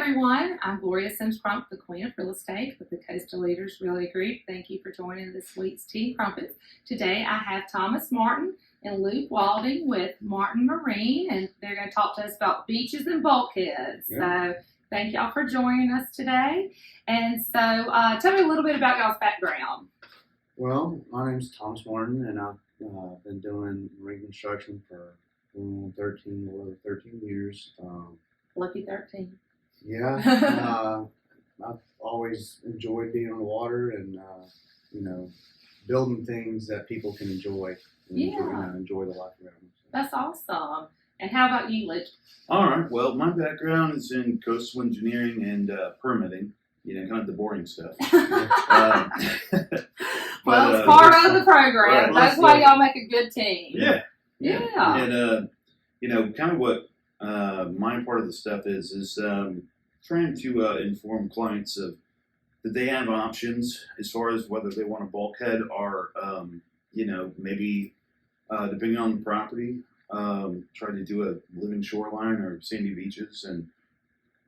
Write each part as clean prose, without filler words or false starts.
everyone. I'm Gloria S, Crump, the Queen of Real Estate with the Coastal Leaders Realty Group. Thank you for joining this week's Team Crumpets. Today I have Thomas Martin and Luke Walding with Martin Marine, and they're going to talk to us about beaches and bulkheads. Yeah. So thank y'all for joining us today. And so tell me a little bit about y'all's background. Well, my name's Thomas Martin, and I've been doing marine construction for 13 years. Lucky 13. Yeah, I've always enjoyed being on the water and, building things that people can enjoy and enjoy the life around them. That's awesome. And how about you, Luke? All right. Well, my background is in coastal engineering and permitting. Kind of the boring stuff. Well, it's part of the program. Right, That's why y'all make a good team. Yeah. Yeah. And kind of what my part of the stuff is trying to inform clients of that they have options as far as whether they want a bulkhead or maybe depending on the property, try to do a living shoreline or sandy beaches, and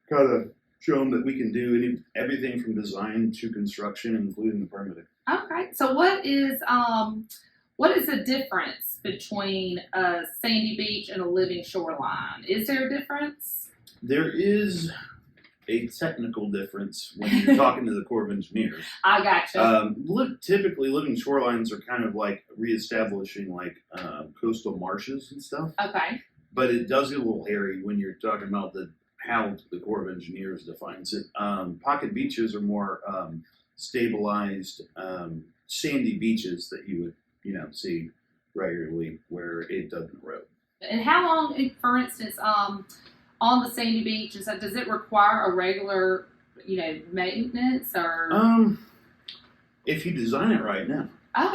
kind of show them that we can do everything from design to construction, including the permitting. Okay. So what is the difference between a sandy beach and a living shoreline? Is there a difference? There is a technical difference when you're talking to the Corps of Engineers. I gotcha. Typically, living shorelines are kind of like reestablishing coastal marshes and stuff. Okay. But it does get a little hairy when you're talking about how the Corps of Engineers defines it. Pocket beaches are more stabilized, sandy beaches that you would see regularly where it doesn't erode. And how long, for instance, on the sandy beach, does it require a regular, maintenance or? If you design it right now. Oh,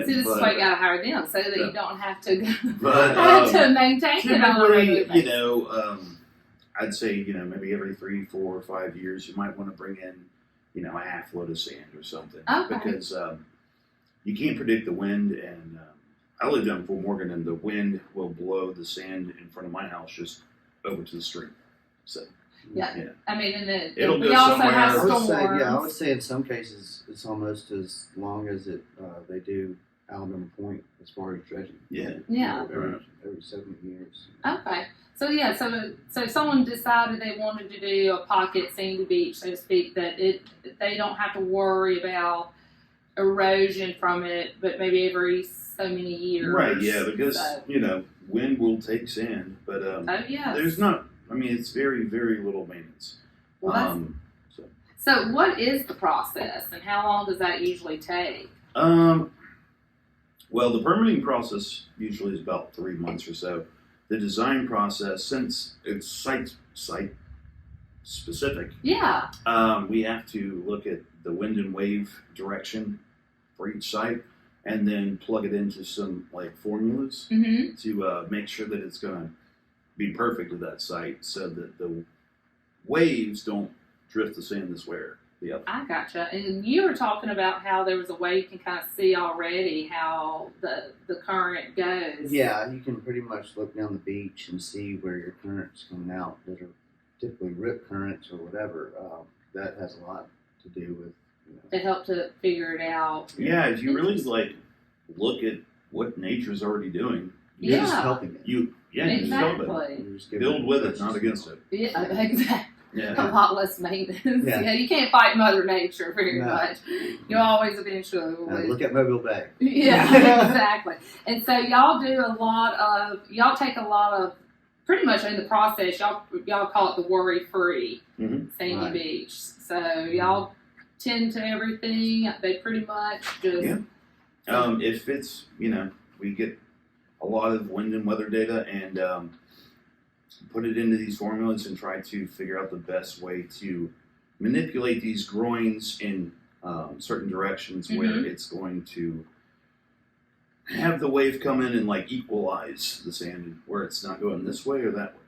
see, this is why you gotta hire them so that you don't have to to maintain it on a regular basis. I'd say maybe every 3, 4, or 5 years you might want to bring in a half load of sand or something. Okay. Because you can't predict the wind, and I lived down in Fort Morgan, and the wind will blow the sand in front of my house just over to the stream. So yeah. I mean, and It'll we go also somewhere. have I would storms. say in some cases it's almost as long as they do Alabama Point as far as dredging. Yeah. Yeah. Every 7 years. Okay. So yeah, so if someone decided they wanted to do a pocket sandy beach, so to speak, that they don't have to worry about erosion from it, but maybe every so many years. Right. Yeah, because wind will take sand, but there's not. I mean, it's very, very little maintenance. Well, so what is the process, and how long does that usually take? Well, the permitting process usually is about 3 months or so. The design process, since it's site specific, we have to look at the wind and wave direction for each site, and then plug it into some formulas to make sure that it's going to be perfect with that site, so that the waves don't drift the sand this way or the other. I gotcha. And you were talking about how there was a way you can kind of see already how the current goes. Yeah, you can pretty much look down the beach and see where your current's coming out. Those are typically rip currents or whatever. That has a lot to do with To help to figure it out. Yeah, if you really look at what nature's already doing, you're just helping it. you just help it. Build with it, not against it. Yeah, exactly. Yeah. A lot less maintenance. Yeah. You can't fight Mother Nature very much. You always eventually will. Look at Mobile Bay. Yeah, exactly. And so y'all take a lot of, pretty much in the process, y'all call it the worry-free sandy beach. So y'all tend to everything. They pretty much just... Yeah. If it's, we get a lot of wind and weather data and put it into these formulas and try to figure out the best way to manipulate these groins in certain directions where it's going to have the wave come in and equalize the sand, where it's not going this way or that way.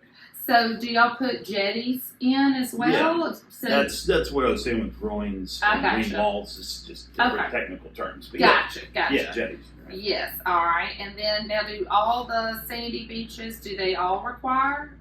So do y'all put jetties in as well? Yeah, so, that's what I was saying with groins and wing walls. It's just different technical terms. But gotcha. Yeah, jetties. Right. Yes, all right. And then now, do all the sandy beaches, do they all require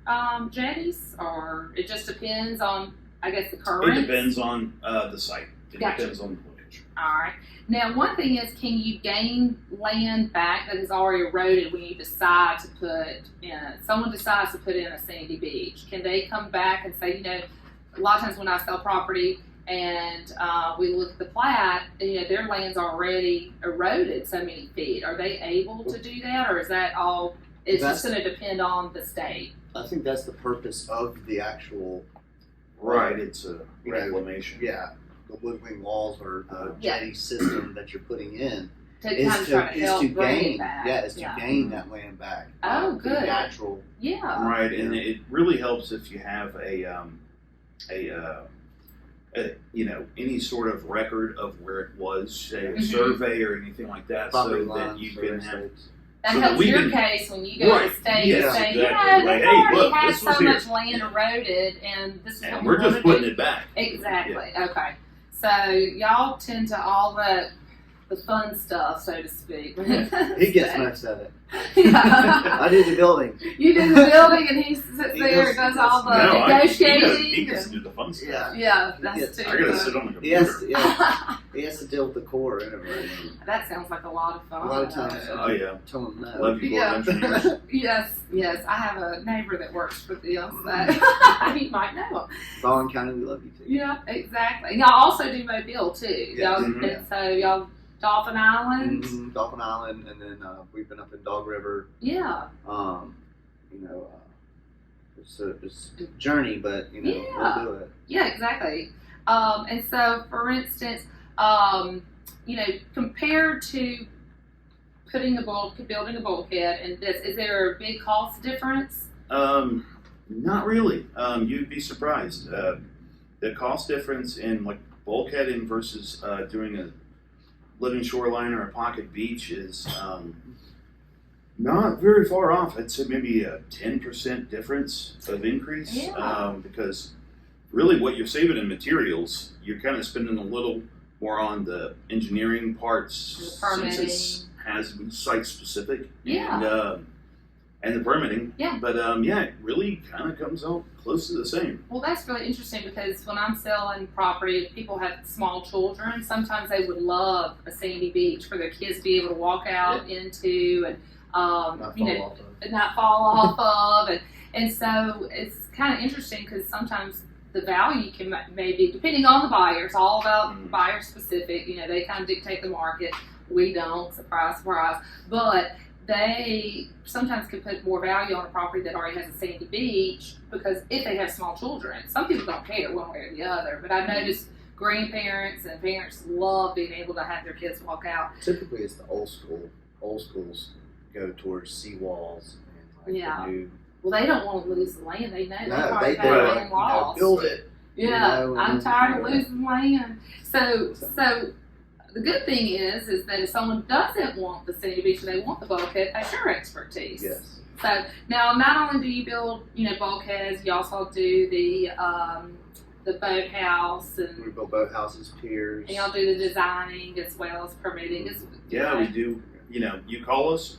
jetties, or it just depends on I guess the currents? It depends on the site. It Gotcha. depends on the location. All right. Now, one thing is, can you gain land back that is already eroded when you decide to put in? Someone decides to put in a sandy beach. Can they come back and say, a lot of times when I sell property and we look at the plat, their land's already eroded so many feet. Are they able to do that, or is that all? It's just going to depend on the state. I think that's the purpose of the actual. Right. It's a reclamation. Yeah. The woodwing walls or the jetty system that you're putting in To kind of try to help bring gain, it back. gain that land back. Oh, good. Natural. Yeah. Right, and it really helps if you have any sort of record of where it was, say a survey or anything like that, Property so lines, that you can have. That so that helps we your can- case when you go to the state Yes, and say, exactly. they Like, hey, already look, had this so was here. much land eroded, and this is what And we we're just want putting to do. it back. Exactly. Okay. So y'all tend to all the fun stuff, so to speak. He gets most of it. Yeah. I do the building. You do the building, and he sits He there and does- does all the No, negotiating. he gets to do the fun stuff. Yeah. Yeah, He that's gets- too I gotta good. sit on the He has, computer. he has to deal with the core and everything. That sounds like a lot of fun. A lot of times. Oh yeah, Tell him no. love you, Yeah. engineers. Yes. I have a neighbor that works for them, so he might know him. Baldwin County, we love you too. Yeah, exactly. Y'all also do Mobile too. Yeah. Y'all, Mhm. and so y'all Dolphin Island. Dolphin Island, and then we've been up in Dog River. Yeah. It's a journey, but Yeah. we'll do it. Yeah, exactly. And so, for instance, compared to building a bulkhead and this, is there a big cost difference? Not really. You'd be surprised. The cost difference in like bulkheading versus doing a living shoreline or a pocket beach is not very far off. I'd say maybe a 10% difference of increase. Yeah. Because really what you're saving in materials, you're kind of spending a little more on the engineering parts The permitting. since it's has to be site specific. Yeah. And the permitting. Yeah. But it really kind of comes out close to the same. Well, that's really interesting because when I'm selling property, if people have small children, sometimes they would love a sandy beach for their kids to be able to walk out into and not fall off of, and so it's kind of interesting because sometimes the value can maybe, depending on the buyer, it's all about buyer specific. They kind of dictate the market. We don't, surprise, surprise, but they sometimes can put more value on a property that already has a sandy beach because if they have small children, some people don't care one way or the other. But I've noticed grandparents and parents love being able to have their kids walk out. Typically, it's the old school. Old schools go towards seawalls and Yeah. the new. Well, they don't want to lose the land. They know No, they've already they got do it. land lost. Build it. Yeah, and I'm then- tired of losing land. So the good thing is that if someone doesn't want the sandy beach and they want the bulkhead, that's your expertise. Yes. So now, not only do you build, bulkheads, you also do the boathouse We and build boathouses, piers. y'all do the designing as well as permitting. Yeah, we do. You call us,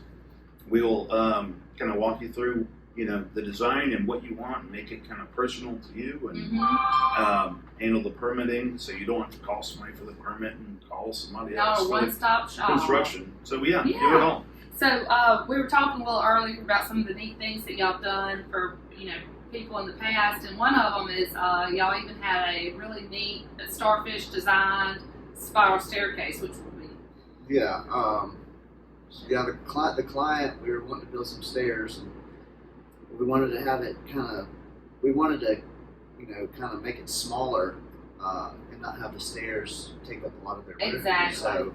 we'll kind of walk you through, the design and what you want and make it kind of personal to you and handle the permitting so you don't have to call somebody for the permit and call somebody else No, for one-stop the shop. construction. So we do it Yeah. all. So we were talking a little earlier about some of the neat things that y'all done for people in the past, and one of them is y'all even had a really neat starfish designed spiral staircase, which would be Yeah. The client, we were wanting to build some stairs, and we wanted to have it we wanted to, kind of make it smaller and not have the stairs take up a lot of their room. Exactly. So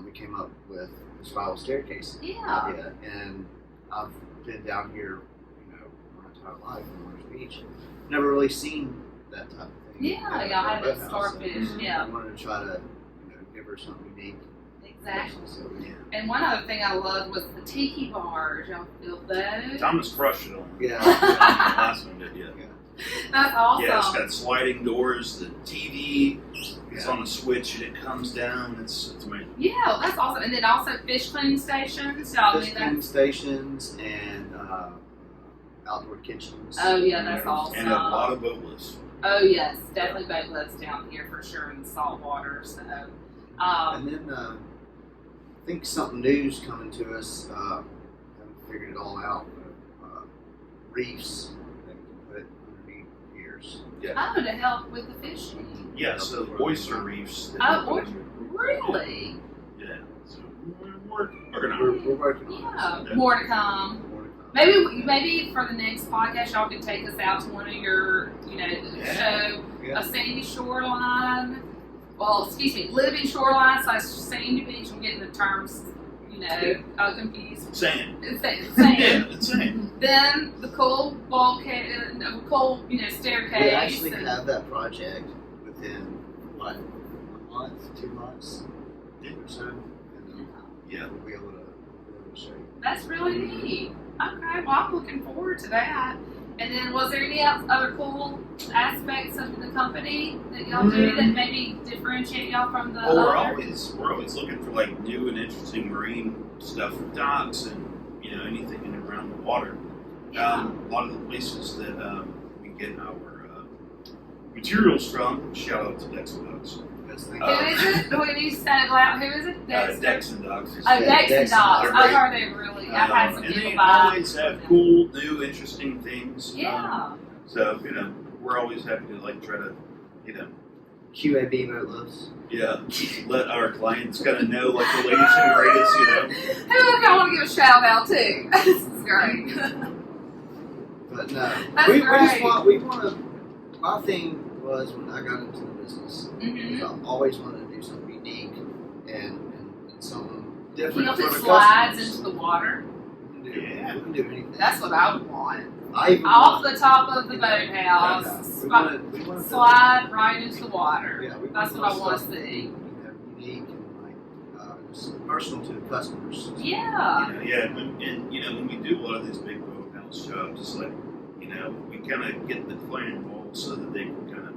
we came up with the spiral staircase idea, and I've been down here, my entire life in Warner's Beach, never really seen that type of thing. Yeah, y'all had that boathouse, so starfish. Yeah, I wanted to try to, give her something unique. exactly. So, yeah. And one other thing I loved was the tiki bars. Y'all built those. Thomas crushed it on Yeah. last one did, yeah. That's awesome. Yeah, it's got sliding doors, the TV is Yeah. on a switch and it comes down. It's amazing. Yeah, that's awesome. And then also fish cleaning stations. Y'all Fish do cleaning that. stations and outdoor kitchens. Oh yeah, that's awesome. And a lot of boat lifts. Oh yes, definitely boat lifts down here for sure in the salt water. So, and then I think something new's coming to us. Haven't figured it all out. But, reefs that we can put underneath piers. oh, to help with the fishing. Yeah, so the oyster reefs. Oh, really? Yeah. So we're working on We're working on Yeah, it. more to come. More to come. Maybe for the next podcast, y'all could take us out to one of your, show Yeah. a sandy shoreline. Well, excuse me, living shoreline / sandy beach. I'm getting the terms, confused. sand. It's Yeah, sand. it's sand. Then the cool bulkhead, cool, staircase. We actually and- have that project within what, a month, 2 months, or so, and Yeah. we'll be able to show you. That's really neat. Okay, well, I'm looking forward to that. And then, was there any other cool aspects of the company that y'all do that maybe differentiate y'all from the Well, we're other? always looking for like new and interesting marine stuff for docks and anything in and around the water. Yeah. A lot of the places that we get our materials from. Shout out to Dex and Docks. Best thing. Who is it? When you said it loud, who is it? Dex and Docks. Oh, Dex and Dogs. They're I've great. heard they really. I've had some and people they buy. always have cool, new, interesting things. Yeah. So we're always happy to try to QAB boat lifts. let our clients kind of know the latest and greatest. Who I want to give a shout out to? This is great. But no, That's we just great. want to. My thing was when I got into the business, Mm-hmm. I always wanted to do something unique and something different You know, if for it the slides customers. into the water, We can do, Yeah. we can do anything. that's what I would want. I even Off want- the top of the boathouse, we want to slide right into the water. Yeah, we That's want what I want to stuff, see. unique and just personal to the customers. Yeah. When we do a lot of these big boathouse jobs, it's we kind of get the client involved so that they can kind of,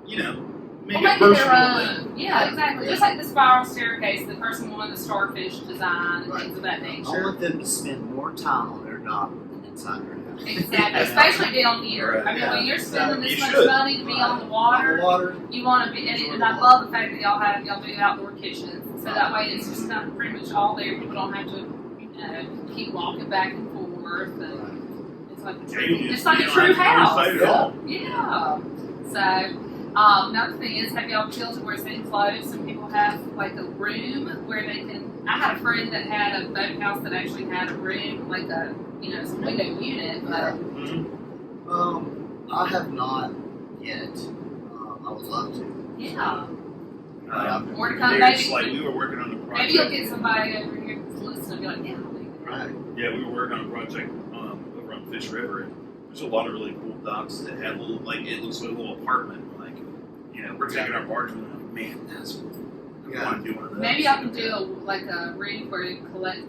make Well, it maybe personal. their own. Yeah, exactly. Just like the spiral staircase, the person wanted the starfish design and Right. things of that I nature. want them to spend more time on their dock than inside their house. Exactly. Especially down here. Right. I mean, when you're spending You this much should. money to be on the On water, the water. you want to be, and I love the fact that y'all do outdoor kitchens. So that way it's just kind of pretty much all there. People don't have to, keep walking back and forth. And it's like a true, it's like a true house. At all. Yeah. So, another thing is, have y'all built it where it's enclosed and people have like a room where they can? I had a friend that had a boathouse that actually had a room, like a some window unit, but I have not yet. I would love to. yeah. More to More come, It's maybe. like we were working on a project. Maybe you'll get somebody over here that's listening and be like, yeah, I'll do that. Right. Yeah, we were working on a project over on Fish River, and there's a lot of really cool docks that had little, it looks like a little apartment. We're taking our barge and we're like, man, that's cool. I want to do one of those. Maybe I can do a reef where you collect,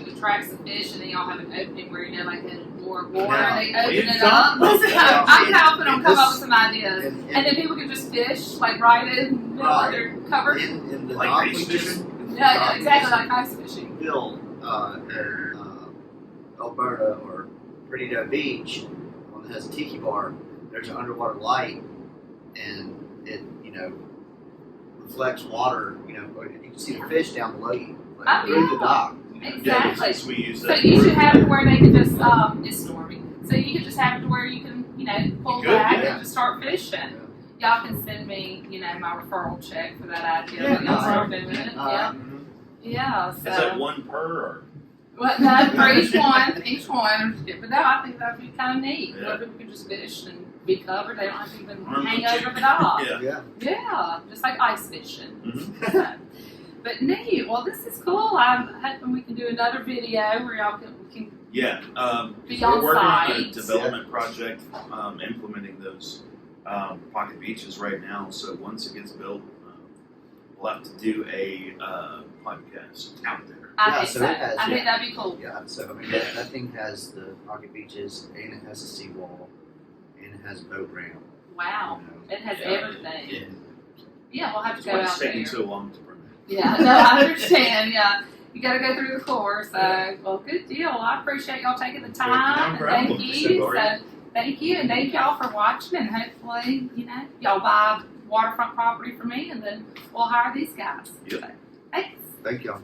attracts the fish, and then y'all have an opening where like a door of water, Now, and they open you it thought- up. Yeah. I'm helping them come This- up with some ideas, And and then people can just fish right in the middle of their cover. in the Like dock, ice we fishing? just in the Yeah, dock, we exactly just like ice fishing. built Alberta or Perdido Beach, one that has a tiki bar. There's an underwater light, and it reflects water. You can see the fish down below you, Oh, through yeah. the dock. Exactly. since we use So that you should word. have it where they can just it's storming. So you can just have it to where you can pull Good, back yeah. and just start fishing. Y'all can send me my referral check for that idea. Yeah, when y'all start doing it. Yeah. Mhm. Yeah. Is So. that one per or? Well, no, for each one. But no, I think that'd be kind of neat. Yeah. Where people can just fish and be covered. They don't have to even Remember hang the over the dock. Yeah. Yeah. Yeah, just like ice fishing. Mhm. So, but neat. Well, this is cool. I'm hoping we can do another video where y'all can Yeah. Be We're on working on a site. development project implementing those pocket beaches right now. So once it gets built, we'll have to do a podcast out there. I Yeah, think so so. it has, I think yeah. that'd be cool. Yeah, so that thing has the pocket beaches, and it has a seawall, and it has a boat ramp. Wow. It has Yeah. everything. Yeah. Yeah, we'll have to That's go why out it's taking there. so long to bring it. Yeah, no, I understand. Yeah, you got to go through the course. So, well, good deal. I appreciate y'all taking the time. No problem. Thank you. So, thank you, and thank y'all for watching, and hopefully, y'all buy waterfront property from me, and then we'll hire these guys. Yep. So, thanks. Thank y'all.